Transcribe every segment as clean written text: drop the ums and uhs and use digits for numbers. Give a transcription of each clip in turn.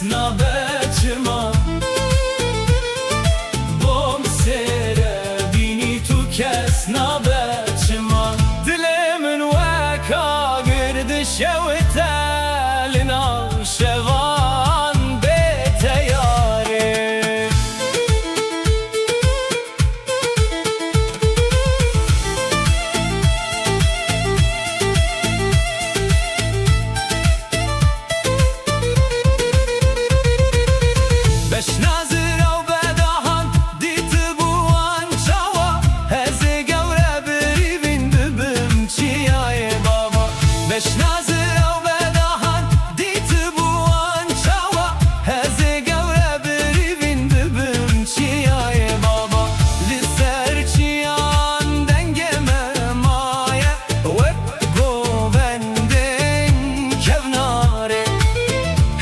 kes nabetçima Bom sere bini tu kes nabetçima Dilimin veka girdi şevtelina şevan bete yâri Beş nazır av bedahan diti buan çava Heze gevre birivin bibim çiyaye baba Beş nazır av bedahan diti buan çava Heze gevre birivin bibim çiyaye baba Liser çiyan dengeme maye Wep govenden kevnare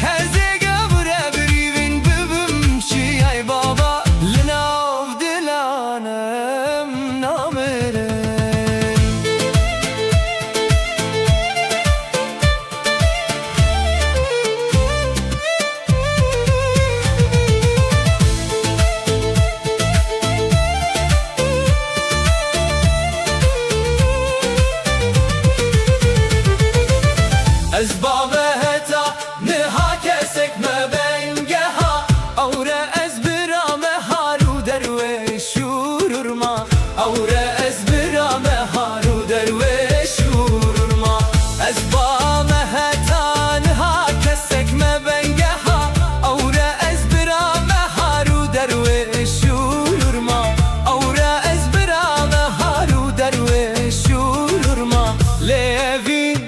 Heze gevre birivin bibim çiyaye baba Linav dilanem namere Ez bave heta niha kesek me bengeha Aure ez birame haru derve şururma Aure ez birame haru derve şururma Ez bave heta niha kesek me bengeha Aure ez birame haru derve şururma Aure ez birame haru derve şururma Levin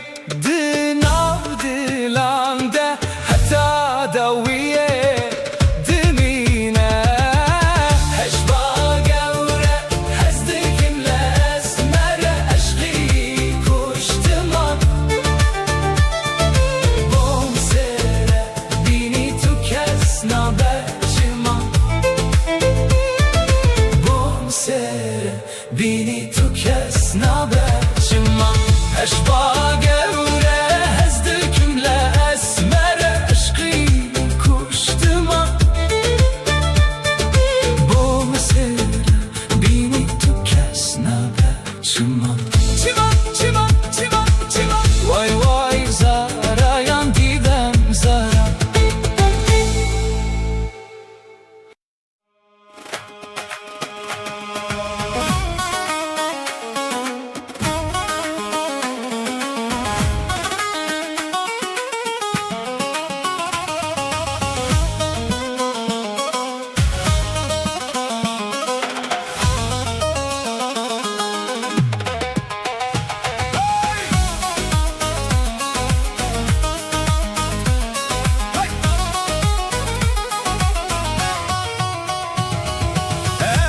dinav dilande hatta dawiye dimine Heşba gevre hezdikim lesmere eşki kuştıma Bom sere bini tu kes nabetçima Bom sere bini tu kes nabetçima Heşba gevre hezdikim lesmere eşki kuştıma Bom sere bini tu kes nabetçima Çima çima çima çima Vay vay zarayan didem zara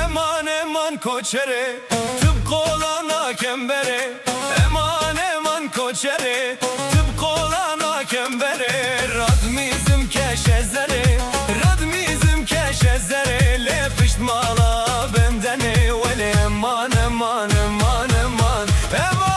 Eman eman koçere tıpkı olana kembere Eman eman koçere tıpkı olana kembere Radmizim keşezere Radmizim keşezere Lepişt mala bendene Vele eman eman eman eman Eman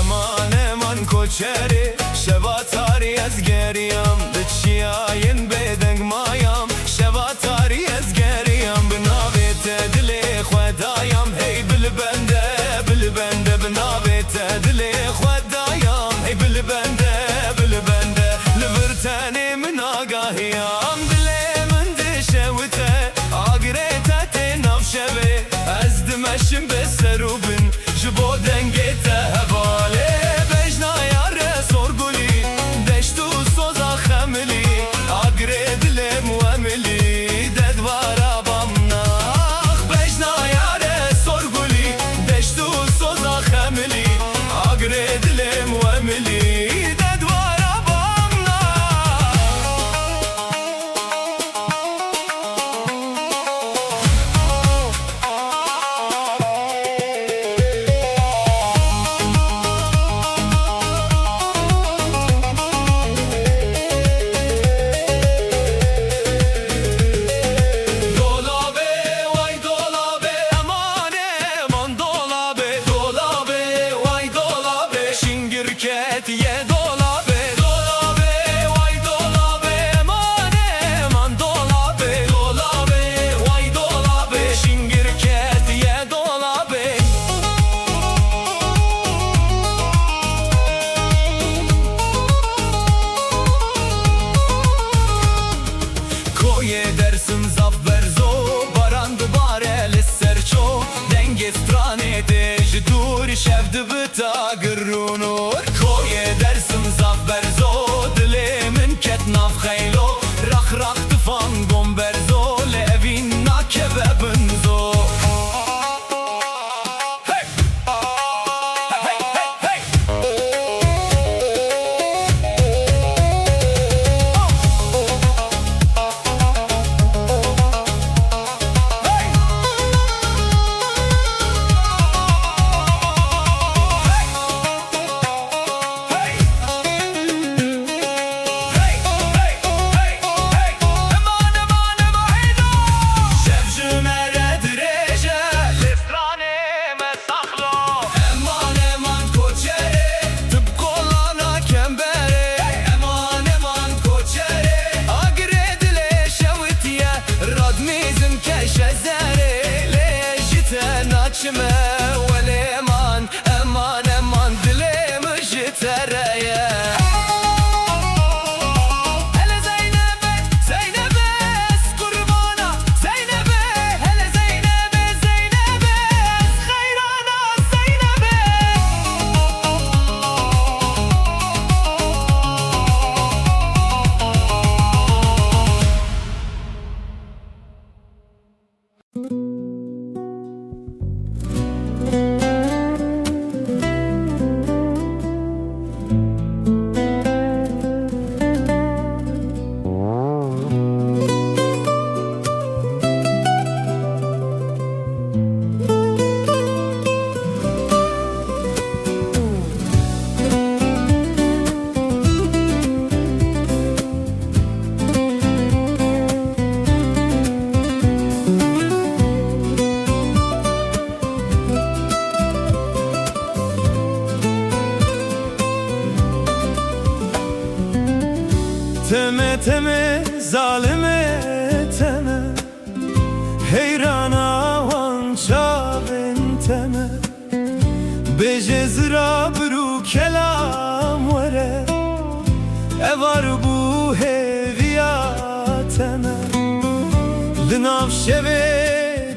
Eman eman koçeri şevatari ezgeriyam Dçiyayin bedeng mayam şevatari ezgeriyam Binavete dili khvedayam hey bilbende bilbende Binavete dili khvedayam hey bilbende bilbende Livirtani min agahiyam Dilemin dişevite agrete te navşeve Ez dimeşim beserubin Jibo dengete hevale Bejna yare برونور کوی درسم زاف برزو دلی من کت ناف خیلو رخ رخ تفان گم برزو لوین ناکب بنزو ولی امان امان امان دلم جترایه هل زینب زینب قربانا زینب هل زینب زینب خیرانا زینب Teme teme zalime teme Heyrana vança benteme Bejezra bru kelam vere Evar bu heviyateme Linav şeve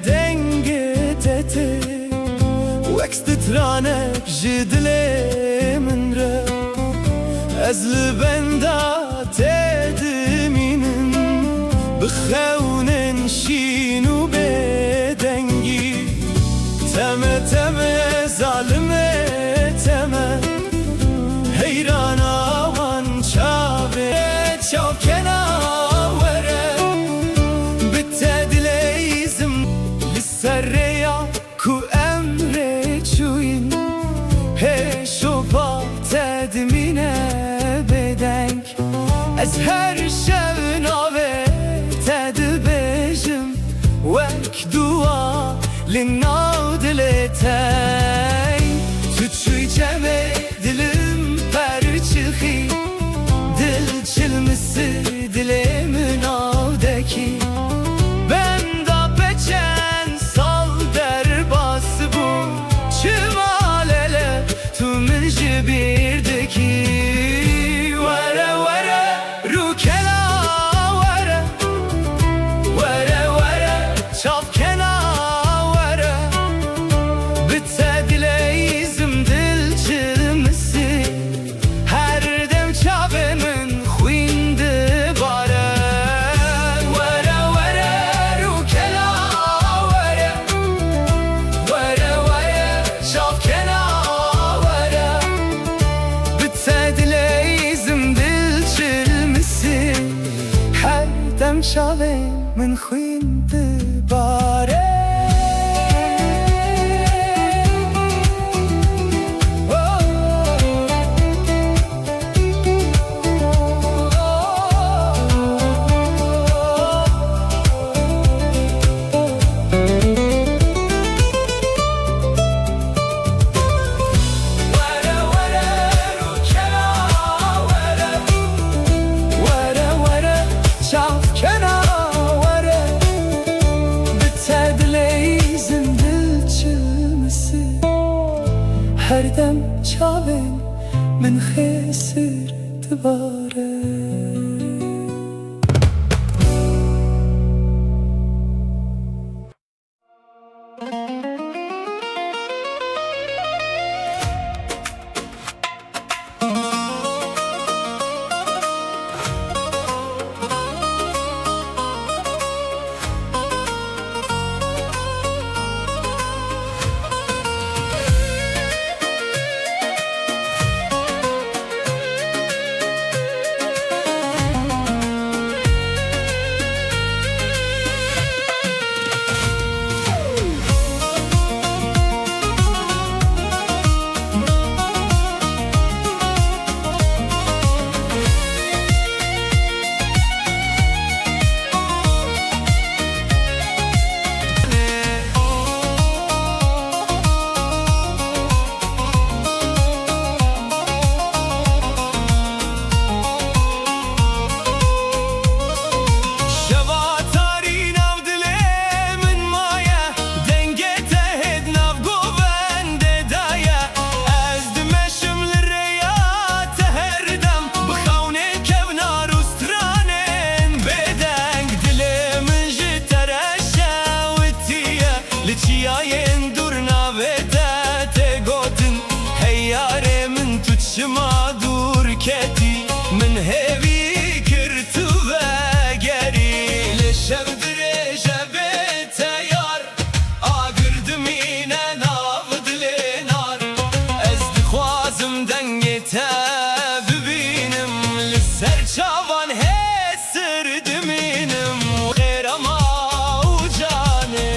denge tete Vekstitranek jidle minre Ezli benda تدمینن بخونن شینو بدنگی تمه تمه ظالمه تمه حیران آوان چاوه چاوکنا وره بتدلیزم لسریا کو امره چوین هشو با تدمینه بدنگ از هر شب ناوه تدبجم وک دوا لناو دلتای تو چوی جمع دلم پرچخی دل چلمسی دلمن آودکی ben da peçen sal der bası bu çivalele tu min jibirdeki شاوه من خوین دباره هر دم چاوین من خسر دوباره لچیایên dur navê te gotin hey yare min tu çima dur ketî min hêvî kir tu vegerî li şev dirêje vê te yar a girdimîne nav dilê nar ez dixwazim dengê te bibînim li ser çavan hê sir dimînim xêra ma û canê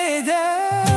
eder.